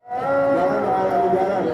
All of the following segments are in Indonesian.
Jangan menghalangi jalan.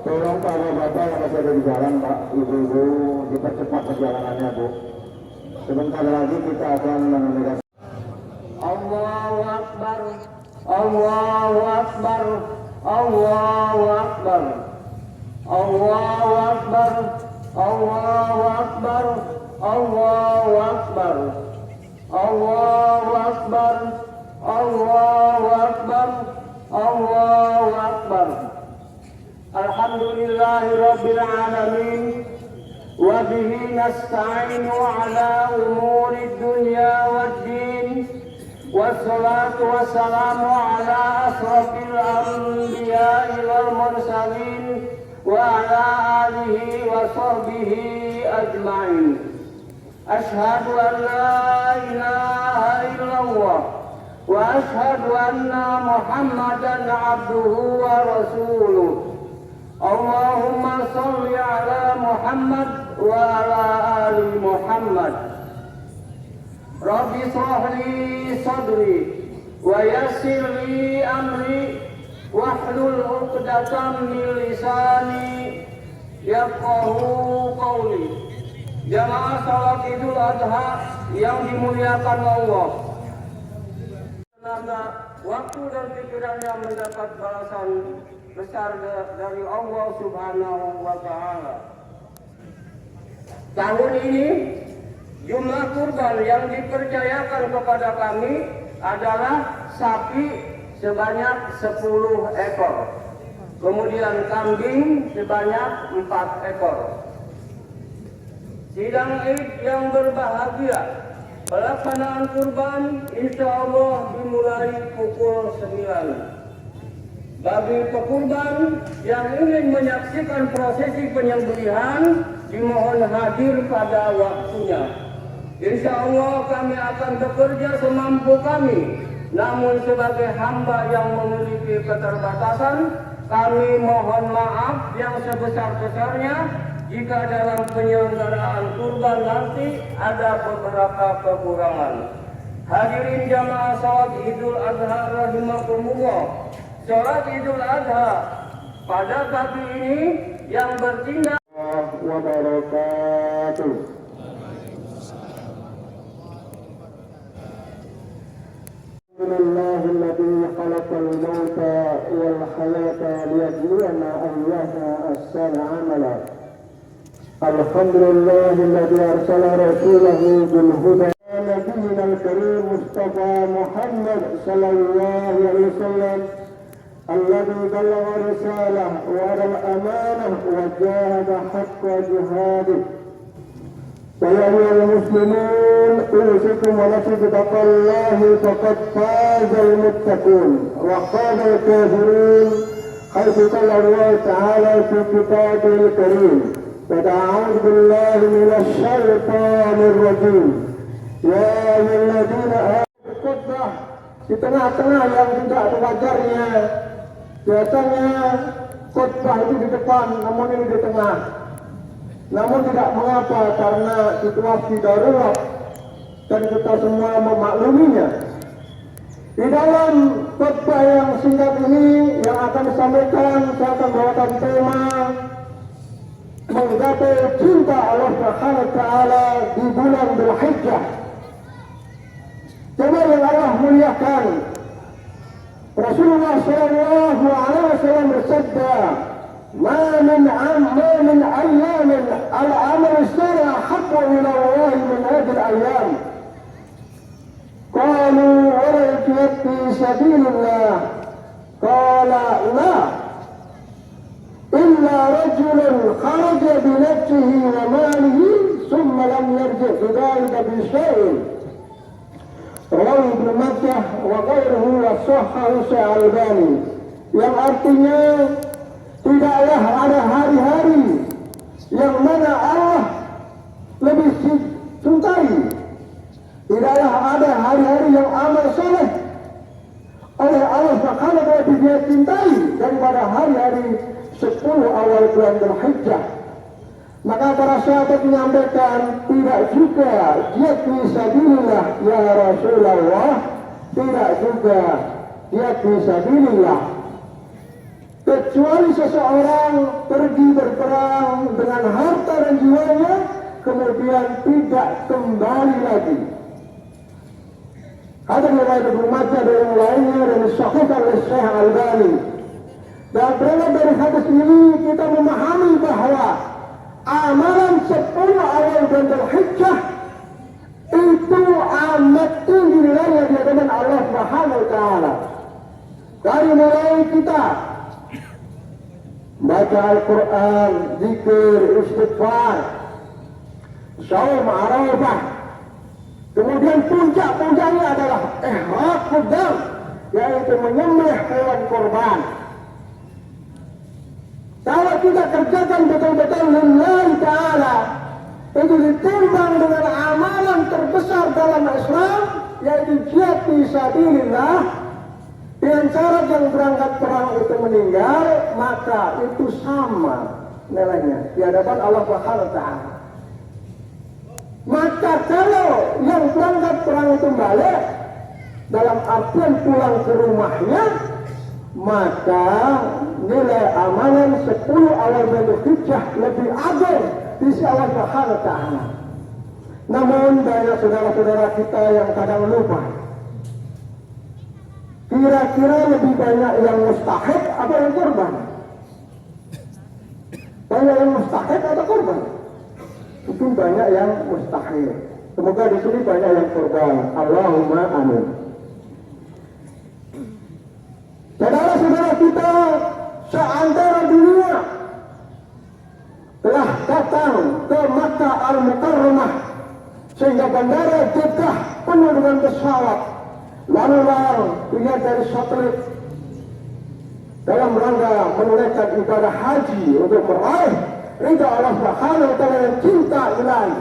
Tolong para bapak yang masih ada di jalan, Pak, ibu-ibu, dipercepat perjalanannya, Bu. Sebentar lagi kita akan menunaikan. Allahu Akbar, Allahu Akbar, Allahu Akbar, Allahu Akbar, Allahu Akbar, Allahu Akbar, Allahu Akbar, Allahu Akbar, Allahu Akbar. Alhamdulillahi Rabbil Alamin. وبه نستعين على أمور الدنيا والدين والصلاة والسلام على أشرف الأنبياء والمرسلين وعلى آله وصحبه أجمعين. أشهد أن لا إله إلا الله وأشهد أن محمدا عبده ورسوله. اللهم صل على محمد وعلى آل محمد. رب اشرح لي صدري ويسر لي أمري واحلل عقدة من لساني yafqahu qawli. Jamaah salat Idul Adha yang dimuliakan Allah, tenaga, waktu dan pikirannya mendapat balasan besar dari Allah Subhanahu wa Ta'ala. Tahun ini jumlah kurban yang dipercayakan kepada kami adalah sapi sebanyak 10 ekor. Kemudian kambing sebanyak 4 ekor. Sidang Id yang berbahagia, pelaksanaan kurban insya Allah dimulai pukul 9. Bagi pekurban yang ingin menyaksikan prosesi penyembelihan, dimohon hadir pada waktunya. Insya Allah kami akan bekerja semampu kami. Namun sebagai hamba yang memiliki keterbatasan, kami mohon maaf yang sebesar-besarnya jika dalam penyelenggaraan kurban nanti ada beberapa kekurangan. Hadirin jamaah salat Idul Adha rahimakumullah. Salat Idul Adha pada pagi ini yang bertindak wabarakatuh. Alhamdulillahilladzi khalaqal mauta wal hayata liyabluwana ayyana ahsanu amala. Alhamdulillahilladzi arsala rasulahu bil huda nabiyina al-karim Mustafa Muhammad sallallahu alaihi wasallam الذي بلغ رسالة وأدى الأمانة وجاهد حق جهاده. ويا أيها المسلمون أوصيكم ونفسي بتقوى الله فقد فاز المتقون وخاب الكافرون، حيث قال الله تعالى في كتابه الكريم: أعوذ بالله من الشيطان الرجيم. يا أيها الذين آمنوا khutbah di tengah-tengah yang tidak wajarnya. Biasanya khutbah itu di depan, namun ini di tengah. Namun tidak mengapa, karena situasi darurat dan kita semua memakluminya. Di dalam khutbah yang singkat ini yang akan disampaikan, saya akan bawakan tema menggapai cinta Allah Subhanahu wa Ta'ala di bulan Dzulhijjah. Coba yang Allah muliakan, Rasulullah sallallahu alaihi wasallam bersabda, "Ma min ayyamin al-amal as-salih ahabbu ila Allah min hadhihi al-ayyam." Qalu wa la jihad fi sabilillah. Qala la. Illa rajulun kharaja bi nafsihi wa malihi thumma lam yarji' bi dhalika bi shay'in. Rawi Ibnu Majah wa ghairuhu wa sahhahu Al-Albani. Yang artinya tidaklah ada hari-hari yang mana Allah lebih cintai. Tidaklah ada hari-hari yang amal soleh oleh Allah Subhanahu wa Ta'ala dia cintai daripada hari-hari 10 awal bulan Dzulhijjah. Maka para sahabat menyampaikan, tidak juga jihad fisabilillah ya Rasulullah, tidak juga jihad fisabilillah, kecuali seseorang pergi berperang dengan harta dan jiwanya kemudian tidak kembali lagi. Ada riwayat Ibnu Majah dan yang lainnya dan disahihkan oleh Syekh Al-Albani. Dan berangkat dari hadis ini kita memahami bahwa amalan 10 awal bulan Dzulhijjah itu amat tinggi nilainya di hadapan Allah Subhanahu wa taala. Dari mulai kita baca Al-Quran, zikir, istighfar, saum Arafah, kemudian puncak-puncaknya adalah ihraqud dam, yaitu menyembelih hewan kurban. Kalau kita kerjakan betul-betul lillahi ta'ala, itu ditimbang dengan amalan terbesar dalam Islam, yaitu jihad fisabilillah. Dengan syarat yang berangkat perang itu meninggal, maka itu sama nilainya di hadapan Allah Subhanahu wa taala. Maka kalau yang berangkat perang itu balik dalam artian pulang ke rumahnya, maka nilai amalan 10 awal bulan Dzulhijjah lebih agung di sisi Allah Subhanahu wa taala. Namun banyak saudara-saudara kita yang kadang lupa. Kira-kira lebih banyak yang mustahik atau yang korban? Banyak yang mustahik atau korban? Mungkin banyak yang mustahik. Semoga di sini banyak yang korban. Allahumma amin. Saudara-saudara kita seantero dunia telah datang ke Makkah Al-Mukarramah, sehingga bandara Jeddah penuh dengan pesawat. Lalu lihat dari satelit dalam rangka menunaikan ibadah haji untuk meraih ridha Allah Subhanahu wa taala dan cinta ilahi.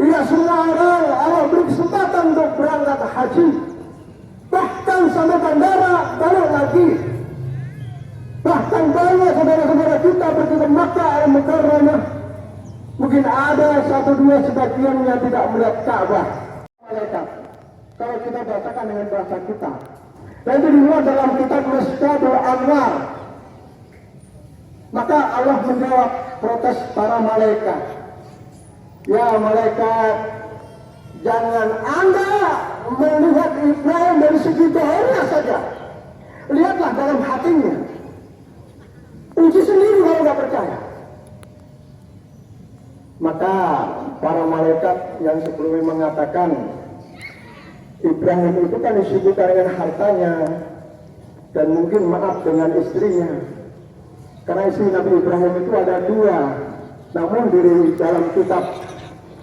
Tidak semua orang Allah beri kesempatan untuk berangkat haji. Bahkan sampai bandara balik lagi. Bahkan banyak saudara-saudara kita pergi ke Makkah Al-Mukarramah. Mungkin ada 1-2 sebagian yang tidak melihat Ka'bah. Malaikat. Kalau kita bacakan dengan bahasa kita, dan itu dimuat dalam kitab Mustadul Anwar, maka Allah menjawab protes para malaikat. Ya malaikat, jangan Anda melihat Ibrahim dari segi doanya saja, lihatlah dalam hatinya. Uji sendiri kalau nggak percaya. Maka para malaikat yang sebelumnya mengatakan Ibrahim itu kan disibukkan dengan hartanya dan mungkin maaf dengan istrinya. Karena istri Nabi Ibrahim itu ada 2, namun di dalam kitab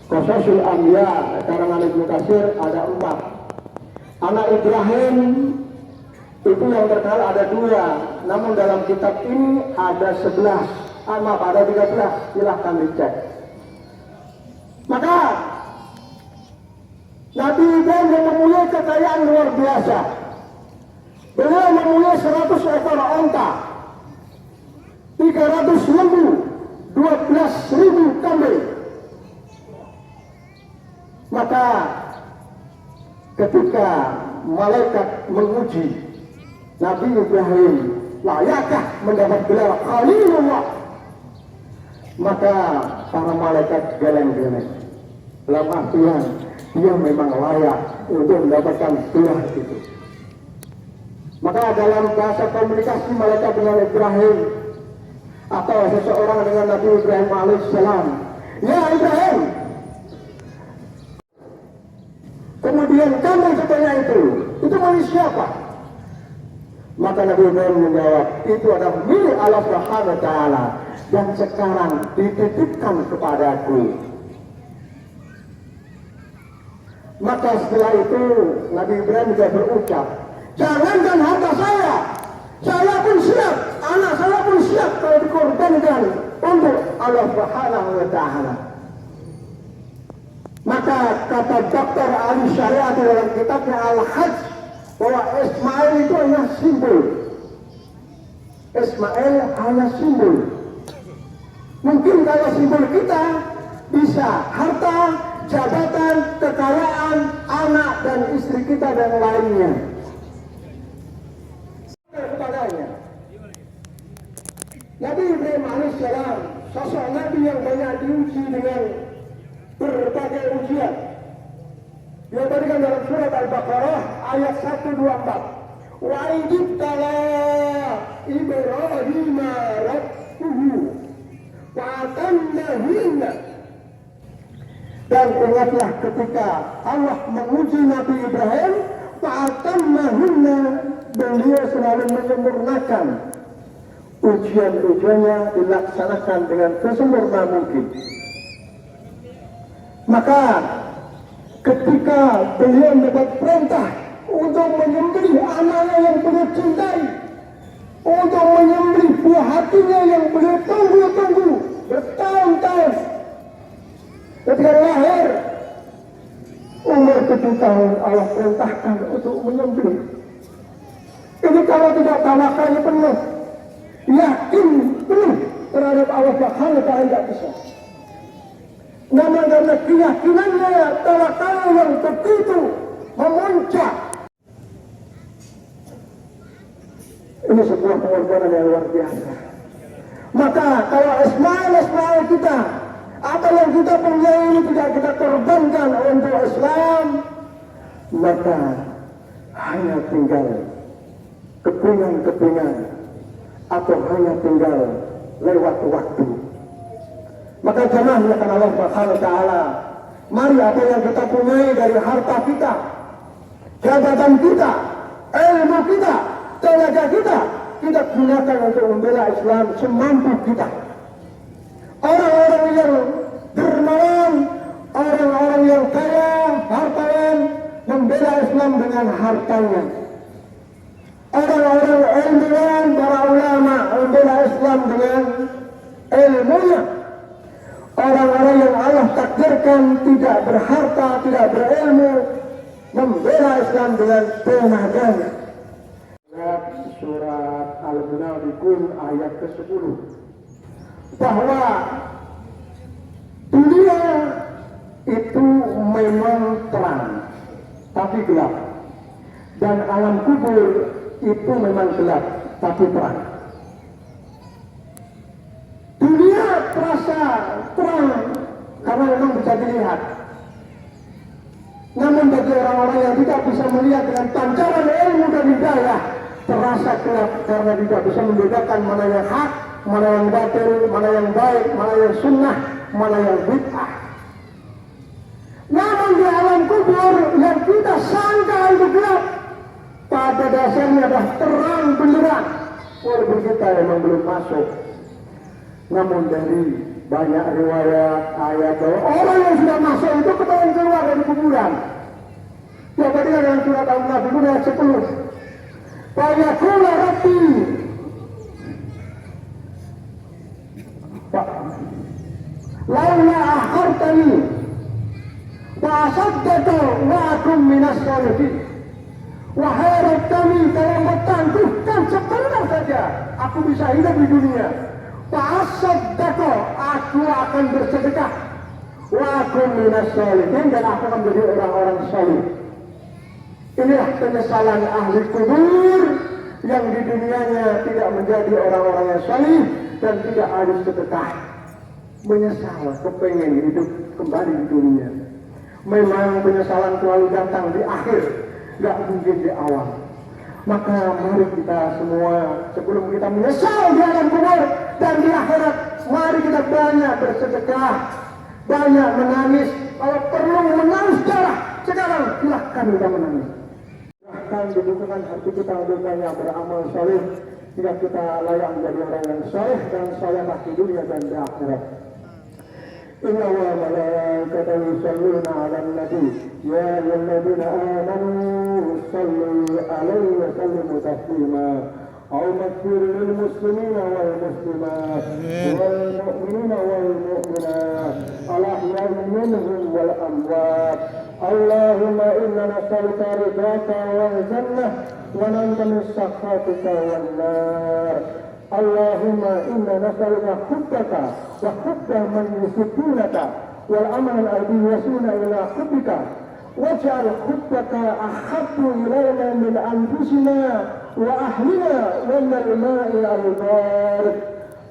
Qasasul Anbiya karangan Ibnu Katsir ada 4. Anak Ibrahim itu yang terkenal ada 2, namun dalam kitab ini ada 11. Maaf, ada 13. Silahkan dicek. Maka Nabi Ibrahim mempunyai kekayaan luar biasa. Beliau mempunyai 100 ekor onta, 300 lembu, 12.000 kambing. Maka ketika malaikat menguji Nabi Ibrahim, layakkah mendapat gelar Khalilullah, maka para malaikat geleng-geleng. Dalam artian dia memang layak untuk mendapatkan gelar itu. Maka dalam bahasa komunikasi malaikat dengan Ibrahim atau seseorang dengan Nabi Ibrahim alaihissalam, ya Ibrahim, kemudian kambing sebanyak itu milik siapa? Maka Nabi Ibrahim menjawab, itu adalah milik Allah Subhanahu wa taala dan sekarang dititipkan kepadaku. Maka setelah itu Nabi Ibrahim juga berucap, jangankan harta saya pun siap, anak saya pun siap kalau dikorbankan untuk Allah Subhanahu wa taala. Maka kata Dr. Ali Syariat dalam kitabnya Al-Hajj bahwa Ismail itu hanya simbol. Ismail hanya simbol. Mungkin kalau simbol kita bisa harta, jabatan, kekayaan, anak dan istri kita dan lainnya. Kepadanya. Nabi Ibrahim alaihissalam, sosok Nabi yang banyak diuji dengan berbagai ujian. Yang diberikan dalam surat Al-Baqarah ayat 124. Wa idibtala Ibrahim rabbuhu wa atammahinna. Dan ingatlah ketika Allah menguji Nabi Ibrahim, wa atammahinna, beliau selalu menyempurnakan ujian-ujiannya, dilaksanakan dengan sesempurna mungkin. Maka ketika beliau mendapat perintah untuk menyembelih anaknya yang beliau cintai, untuk menyembelih buah hatinya yang beliau tunggu-tunggu bertahun-tahun, ketika lahir umur 7 tahun Allah perintahkan untuk menyembelih. Ini kalau tidak tawakalnya penuh, yakin penuh terhadap Allah Subhanahu wa ta'ala, tidak bisa. Namun karena keyakinannya, tawakal yang begitu memuncak, ini sebuah pengorbanan yang luar biasa. Maka kalau Ismail kita, apa yang kita punya ini tidak kita korbankan untuk Islam, maka hanya tinggal kepingan-kepingan atau hanya tinggal lewat waktu. Maka jemaah yang Allah Subhanahu wa ta'ala, mari apa yang kita punya dari harta kita, jabatan kita, ilmu kita, tenaga kita, kita gunakan untuk membela Islam semampu kita. Orang-orang yang dermawan, orang-orang yang kaya, hartawan, membela Islam dengan hartanya. Orang-orang ilmuwan, para ulama membela Islam dengan ilmunya. Orang-orang yang Allah takdirkan tidak berharta, tidak berilmu, membela Islam dengan tenaganya. Surat Al-Munafiqun ayat ke-10, bahwa dunia itu memang terang tapi gelap, dan alam kubur itu memang gelap tapi terang. Dunia terasa terang karena memang bisa dilihat, namun bagi orang-orang yang tidak bisa melihat dengan pancaran ilmu dan hidayah, terasa gelap karena tidak bisa membedakan mana yang hak, mana yang batil, mana yang baik, mana yang sunnah, mana yang bid'ah. Namun di alam kubur yang kita sangka itu gelap, pada dasarnya adalah terang benderang. Walaupun kita memang belum masuk, namun dari banyak riwayat ayat bahwa orang yang sudah masuk itu ketahuan keluar dari kuburan. Coba dengan yang surat Al-Munafiqun ayat 10. Fayaqulu Rabbi, laula akhartani wa asaddaqtu wa akum minas shalihin. Wahai Rabb kami, tolong bertangguhkan sebentar saja aku bisa hidup di dunia. Wa asaddaqtu, aku akan bersedekah. Wa akum minas shalihin, dan aku akan menjadi orang-orang salih. Inilah penyesalan ahli kubur yang di dunianya tidak menjadi orang-orang yang salih dan tidak ada sedekah. Menyesal, kepengen hidup kembali di dunia. Memang penyesalan selalu datang di akhir, tidak mungkin di awal. Maka mari kita semua, sebelum kita menyesal di alam kubur dan di akhirat, mari kita banyak bersedekah, banyak menangis. Kalau perlu menangis darah, sekarang silahkan kita menangis. Silahkan dibutuhkan hati kita untuk banyak beramal saleh, jika kita layak menjadi orang yang saleh dan salehah di dunia dan di akhirat. Inna wa malaikatahu yusalluna 'alan nabi ya ayyuhalladzina amanu sallu 'alaihi wa sallimu taslima. اللهم اغفر للمسلمين والمسلمات والمؤمنين والمؤمنات الأحياء منهم والأموات. اللهم إنا نسألك رضاك والجنة وننت من سخطك والنار. اللهم إنا نسألك حبك وحب من يحبونك والأمل الذي يصون إلى حبك واجعل حبك أحب إلينا من أنفسنا وأهلنا ومن الماء البارد.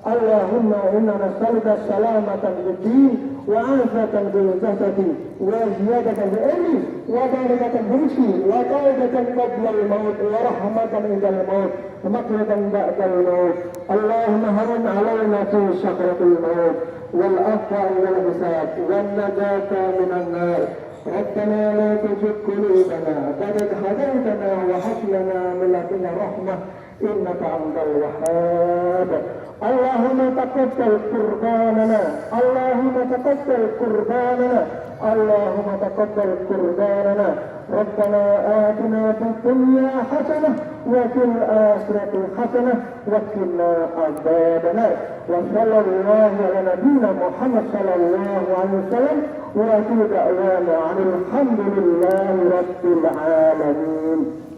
اللهم إنا نسألك السلامة في الدين وعافية في الجسد وزيادة في العلم وبركة في الرزق وتوبة قبل الموت ورحمة عند الموت ومغفرة بعد الموت. اللهم هون علينا في سكرة الموت والعفو والحساب والنجاة من النار. ربنا لا تزغ قلوبنا بعد إذ هديتنا وهب لنا من لدنك رحمة إنك أنت الوهاب. اللهم تقبل قرباننا اللهم تقبل قرباننا اللهم تقبل قرباننا. ربنا آتنا في الدنيا حسنة وفي الآخرة حسنة وقنا عذاب النار. وصلى الله على نبينا محمد صلى الله عليه وسلم وآخر دعوانا عن الحمد لله رب العالمين.